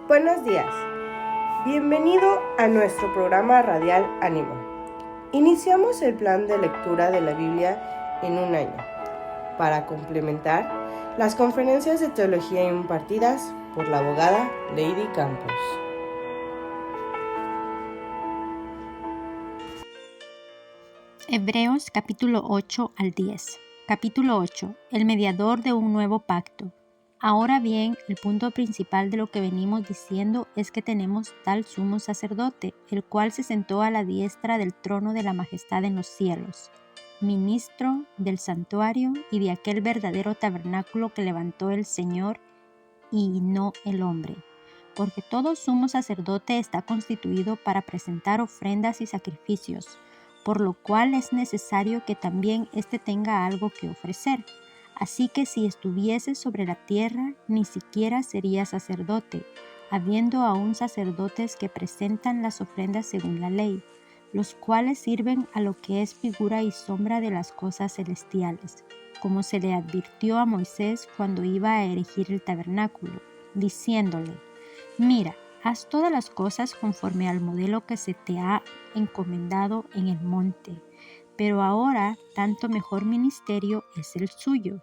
Buenos días, bienvenido a nuestro programa radial Ánimo. Iniciamos el plan de lectura de la Biblia en un año, para complementar las conferencias de teología impartidas por la abogada Lady Campos. Hebreos capítulo 8 al 10. Capítulo 8. El mediador de un nuevo pacto. Ahora bien, el punto principal de lo que venimos diciendo es que tenemos tal sumo sacerdote, el cual se sentó a la diestra del trono de la majestad en los cielos, ministro del santuario y de aquel verdadero tabernáculo que levantó el Señor y no el hombre. Porque todo sumo sacerdote está constituido para presentar ofrendas y sacrificios, por lo cual es necesario que también éste tenga algo que ofrecer. Así que si estuviese sobre la tierra, ni siquiera sería sacerdote, habiendo aún sacerdotes que presentan las ofrendas según la ley, los cuales sirven a lo que es figura y sombra de las cosas celestiales, como se le advirtió a Moisés cuando iba a erigir el tabernáculo, diciéndole: Mira, haz todas las cosas conforme al modelo que se te ha encomendado en el monte. Pero ahora tanto mejor ministerio es el suyo,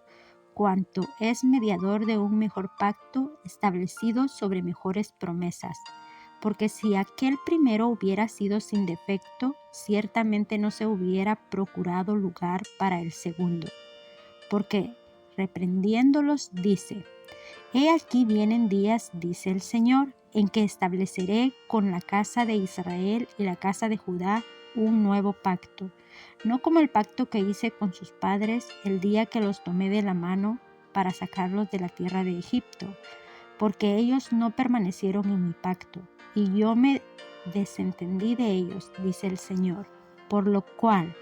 cuanto es mediador de un mejor pacto establecido sobre mejores promesas. Porque si aquel primero hubiera sido sin defecto, ciertamente no se hubiera procurado lugar para el segundo. Porque reprendiéndolos dice: He aquí vienen días, dice el Señor, en que estableceré con la casa de Israel y la casa de Judá un nuevo pacto, no como el pacto que hice con sus padres el día que los tomé de la mano para sacarlos de la tierra de Egipto, porque ellos no permanecieron en mi pacto, y yo me desentendí de ellos, dice el Señor. Por lo cual,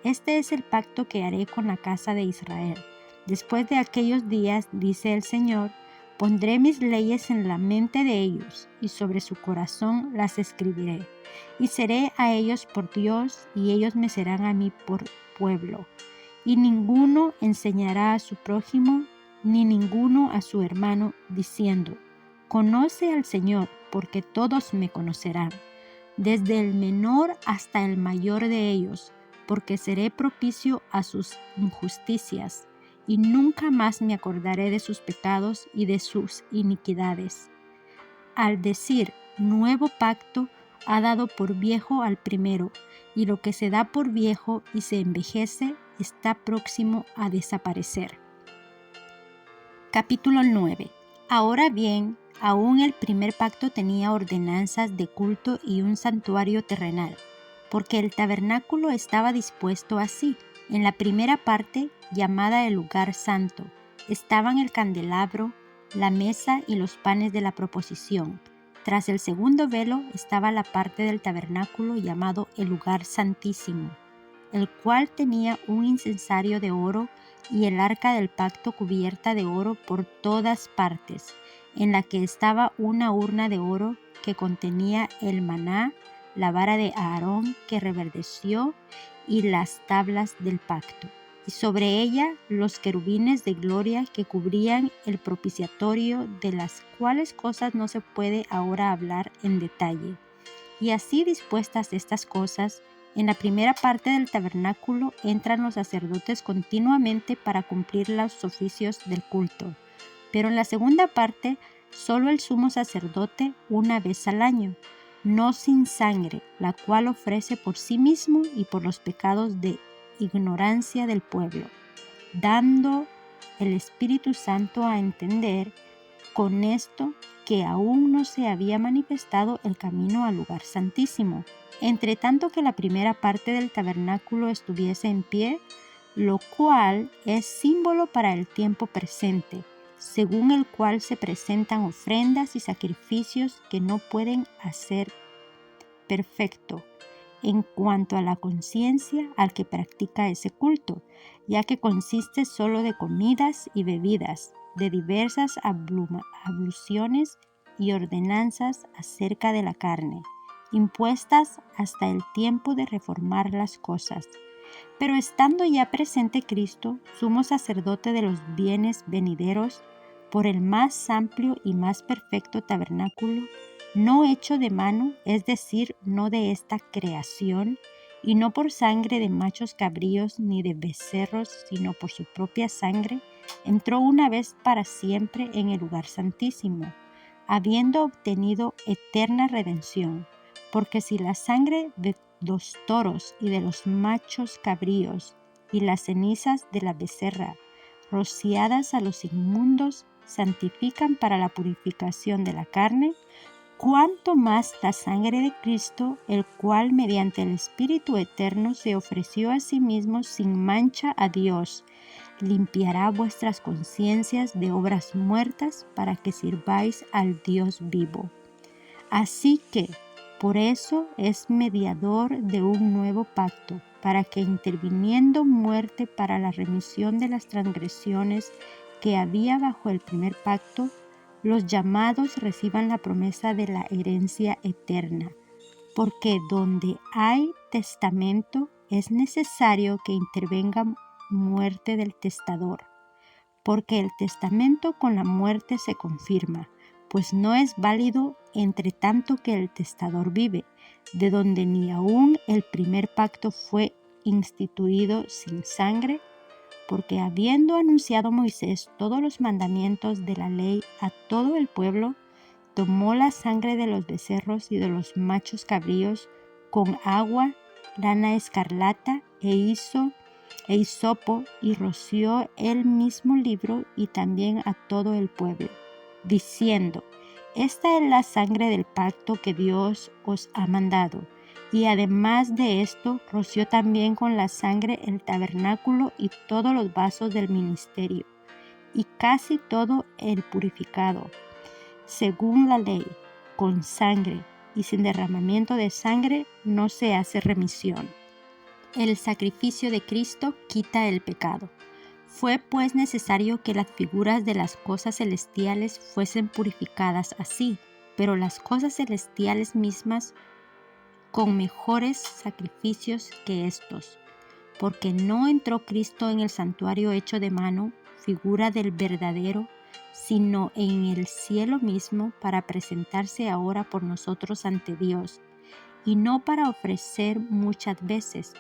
este es el pacto que haré con la casa de Israel. Después de aquellos días, dice el Señor, pondré mis leyes en la mente de ellos, y sobre su corazón las escribiré. Y seré a ellos por Dios, y ellos me serán a mí por pueblo. Y ninguno enseñará a su prójimo, ni ninguno a su hermano, diciendo: Conoce al Señor, porque todos me conocerán, desde el menor hasta el mayor de ellos, porque seré propicio a sus injusticias, y nunca más me acordaré de sus pecados y de sus iniquidades. Al decir nuevo pacto, ha dado por viejo al primero, y lo que se da por viejo y se envejece está próximo a desaparecer. Capítulo 9. Ahora bien, aún el primer pacto tenía ordenanzas de culto y un santuario terrenal, porque el tabernáculo estaba dispuesto así. En la primera parte, llamada el lugar santo, estaban el candelabro, la mesa y los panes de la proposición. Tras el segundo velo estaba la parte del tabernáculo llamado el lugar santísimo, el cual tenía un incensario de oro y el arca del pacto cubierta de oro por todas partes, en la que estaba una urna de oro que contenía el maná, la vara de Aarón que reverdeció y las tablas del pacto, y sobre ella los querubines de gloria que cubrían el propiciatorio, de las cuales cosas no se puede ahora hablar en detalle. Y así dispuestas estas cosas, en la primera parte del tabernáculo entran los sacerdotes continuamente para cumplir los oficios del culto, pero en la segunda parte solo el sumo sacerdote una vez al año, no sin sangre, la cual ofrece por sí mismo y por los pecados de ignorancia del pueblo, dando el Espíritu Santo a entender con esto que aún no se había manifestado el camino al lugar santísimo, entre tanto que la primera parte del tabernáculo estuviese en pie, lo cual es símbolo para el tiempo presente, según el cual se presentan ofrendas y sacrificios que no pueden hacer perfecto en cuanto a la conciencia al que practica ese culto, ya que consiste solo de comidas y bebidas, de diversas abluciones y ordenanzas acerca de la carne, impuestas hasta el tiempo de reformar las cosas. Pero estando ya presente Cristo, sumo sacerdote de los bienes venideros, por el más amplio y más perfecto tabernáculo, no hecho de mano, es decir, no de esta creación, y no por sangre de machos cabríos ni de becerros, sino por su propia sangre, entró una vez para siempre en el lugar santísimo, habiendo obtenido eterna redención. Porque si la sangre de los toros y de los machos cabríos y las cenizas de la becerra, rociadas a los inmundos, santifican para la purificación de la carne, cuánto más la sangre de Cristo, el cual mediante el Espíritu Eterno se ofreció a sí mismo sin mancha a Dios, limpiará vuestras conciencias de obras muertas para que sirváis al Dios vivo. Así que, por eso es mediador de un nuevo pacto, para que interviniendo muerte para la remisión de las transgresiones que había bajo el primer pacto, los llamados reciban la promesa de la herencia eterna. Porque donde hay testamento es necesario que intervenga muerte del testador, porque el testamento con la muerte se confirma, pues no es válido entre tanto que el testador vive, de donde ni aun el primer pacto fue instituido sin sangre, porque habiendo anunciado Moisés todos los mandamientos de la ley a todo el pueblo, tomó la sangre de los becerros y de los machos cabríos con agua, lana escarlata e hisopo, y roció el mismo libro y también a todo el pueblo, diciendo: Esta es la sangre del pacto que Dios os ha mandado. Y además de esto, roció también con la sangre el tabernáculo y todos los vasos del ministerio, y casi todo el purificado, según la ley, con sangre, y sin derramamiento de sangre no se hace remisión. El sacrificio de Cristo quita el pecado. Fue pues necesario que las figuras de las cosas celestiales fuesen purificadas así, pero las cosas celestiales mismas con mejores sacrificios que estos, porque no entró Cristo en el santuario hecho de mano, figura del verdadero, sino en el cielo mismo, para presentarse ahora por nosotros ante Dios, y no para ofrecer muchas veces,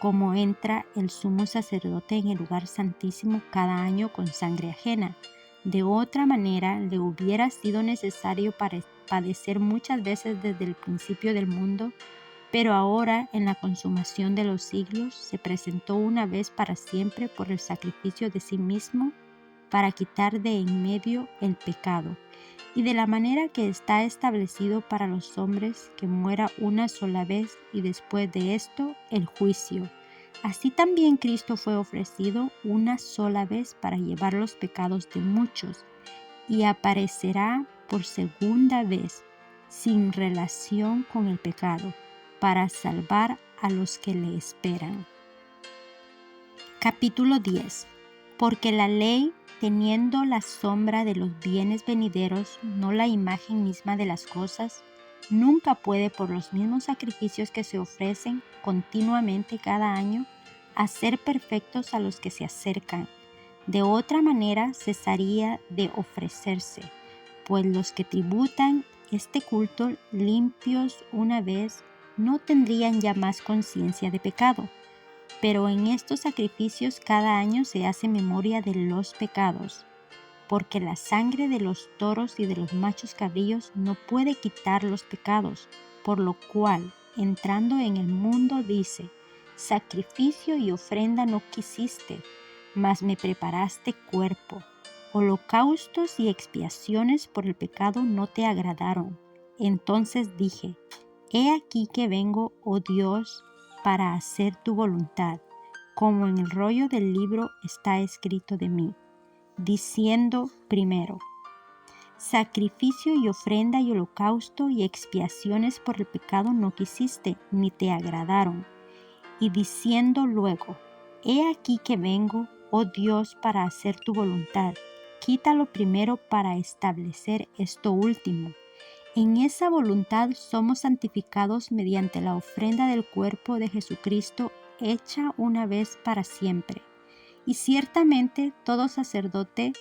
como entra el sumo sacerdote en el lugar santísimo cada año con sangre ajena. De otra manera, le hubiera sido necesario padecer muchas veces desde el principio del mundo, pero ahora, en la consumación de los siglos, se presentó una vez para siempre por el sacrificio de sí mismo, para quitar de en medio el pecado, y de la manera que está establecido para los hombres, que muera una sola vez y después de esto el juicio. Así también Cristo fue ofrecido una sola vez para llevar los pecados de muchos, y aparecerá por segunda vez, sin relación con el pecado, para salvar a los que le esperan. Capítulo 10. Porque la ley, teniendo la sombra de los bienes venideros, no la imagen misma de las cosas, nunca puede, por los mismos sacrificios que se ofrecen continuamente cada año, hacer perfectos a los que se acercan. De otra manera cesaría de ofrecerse, pues los que tributan este culto limpios una vez no tendrían ya más conciencia de pecado. Pero en estos sacrificios cada año se hace memoria de los pecados, porque la sangre de los toros y de los machos cabríos no puede quitar los pecados, por lo cual, entrando en el mundo, dice: sacrificio y ofrenda no quisiste, mas me preparaste cuerpo. Holocaustos y expiaciones por el pecado no te agradaron. Entonces dije: He aquí que vengo, oh Dios, para hacer tu voluntad, como en el rollo del libro está escrito de mí, diciendo primero: sacrificio y ofrenda y holocausto y expiaciones por el pecado no quisiste, ni te agradaron. Y diciendo luego: He aquí que vengo, oh Dios, para hacer tu voluntad, quítalo primero para establecer esto último. En esa voluntad somos santificados mediante la ofrenda del cuerpo de Jesucristo, hecha una vez para siempre. Y ciertamente todo sacerdote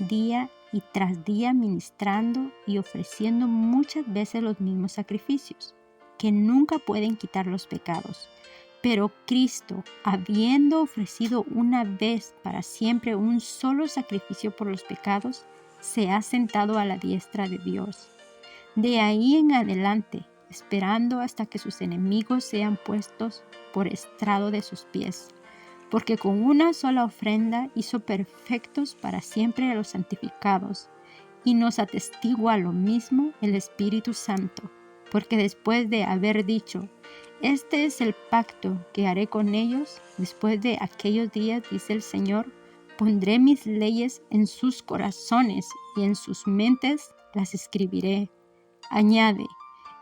día y tras día ministrando y ofreciendo muchas veces los mismos sacrificios, que nunca pueden quitar los pecados. Pero Cristo, habiendo ofrecido una vez para siempre un solo sacrificio por los pecados, se ha sentado a la diestra de Dios. De ahí en adelante, esperando hasta que sus enemigos sean puestos por estrado de sus pies, porque con una sola ofrenda hizo perfectos para siempre a los santificados, y nos atestigua lo mismo el Espíritu Santo, porque después de haber dicho, este es el pacto que haré con ellos, después de aquellos días, dice el Señor, pondré mis leyes en sus corazones y en sus mentes las escribiré. Añade,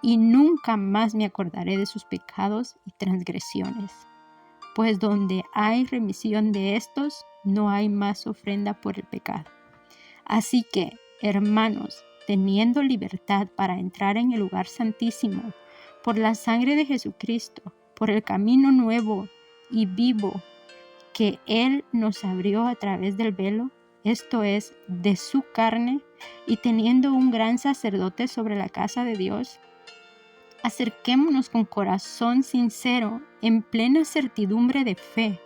y nunca más me acordaré de sus pecados y transgresiones. Pues donde hay remisión de estos, no hay más ofrenda por el pecado. Así que, hermanos, teniendo libertad para entrar en el lugar santísimo, por la sangre de Jesucristo, por el camino nuevo y vivo que Él nos abrió a través del velo, esto es, de su carne, y teniendo un gran sacerdote sobre la casa de Dios, acerquémonos con corazón sincero, en plena certidumbre de fe,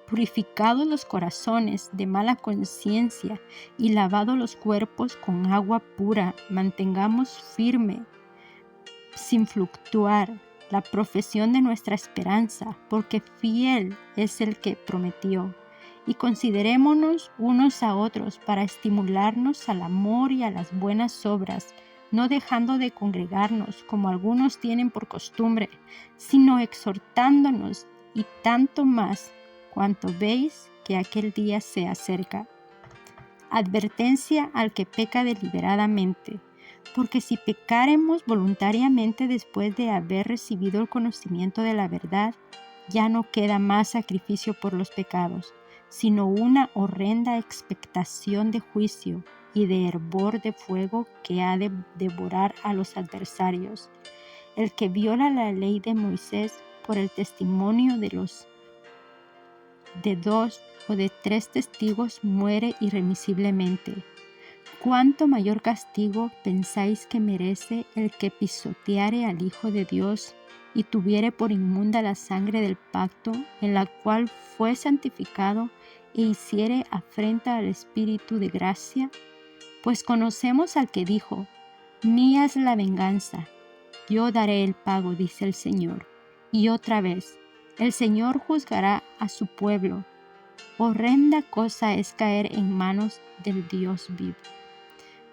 purificados los corazones de mala conciencia y lavados los cuerpos con agua pura, mantengamos firme, sin fluctuar, la profesión de nuestra esperanza, porque fiel es el que prometió. Y considerémonos unos a otros para estimularnos al amor y a las buenas obras, no dejando de congregarnos como algunos tienen por costumbre, sino exhortándonos, y tanto más cuanto veis que aquel día se acerca. Advertencia al que peca deliberadamente, porque si pecáremos voluntariamente después de haber recibido el conocimiento de la verdad, ya no queda más sacrificio por los pecados, sino una horrenda expectación de juicio y de hervor de fuego que ha de devorar a los adversarios. El que viola la ley de Moisés por el testimonio de 2 o de 3 testigos muere irremisiblemente. ¿Cuánto mayor castigo pensáis que merece el que pisoteare al Hijo de Dios y tuviere por inmunda la sangre del pacto en la cual fue santificado e hiciere afrenta al Espíritu de gracia? Pues conocemos al que dijo, mía es la venganza, yo daré el pago, dice el Señor. Y otra vez, el Señor juzgará a su pueblo. Horrenda cosa es caer en manos del Dios vivo.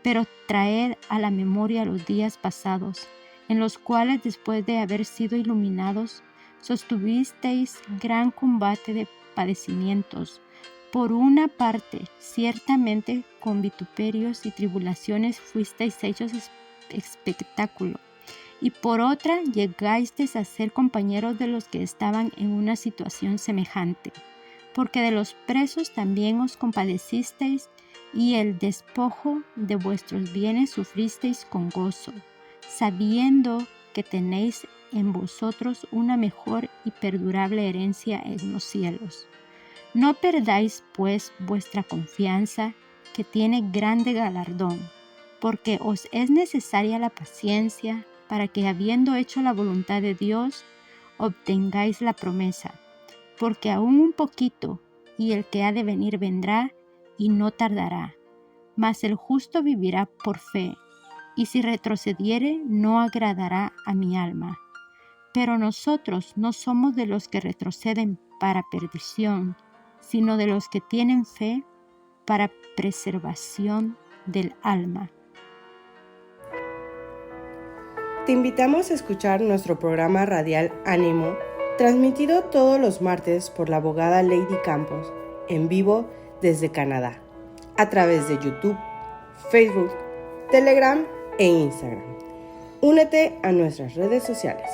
Pero traed a la memoria los días pasados, en los cuales después de haber sido iluminados, sostuvisteis gran combate de padecimientos. Por una parte, ciertamente con vituperios y tribulaciones fuisteis hechos espectáculo, y por otra llegasteis a ser compañeros de los que estaban en una situación semejante, porque de los presos también os compadecisteis, y el despojo de vuestros bienes sufristeis con gozo, sabiendo que tenéis en vosotros una mejor y perdurable herencia en los cielos. No perdáis, pues, vuestra confianza, que tiene grande galardón, porque os es necesaria la paciencia, para que, habiendo hecho la voluntad de Dios, obtengáis la promesa. Porque aún un poquito, y el que ha de venir vendrá, y no tardará. Mas el justo vivirá por fe, y si retrocediere, no agradará a mi alma. Pero nosotros no somos de los que retroceden para perdición, sino de los que tienen fe para preservación del alma. Te invitamos a escuchar nuestro programa radial Ánimo, transmitido todos los martes por la abogada Lady Campos, en vivo desde Canadá, a través de YouTube, Facebook, Telegram e Instagram. Únete a nuestras redes sociales.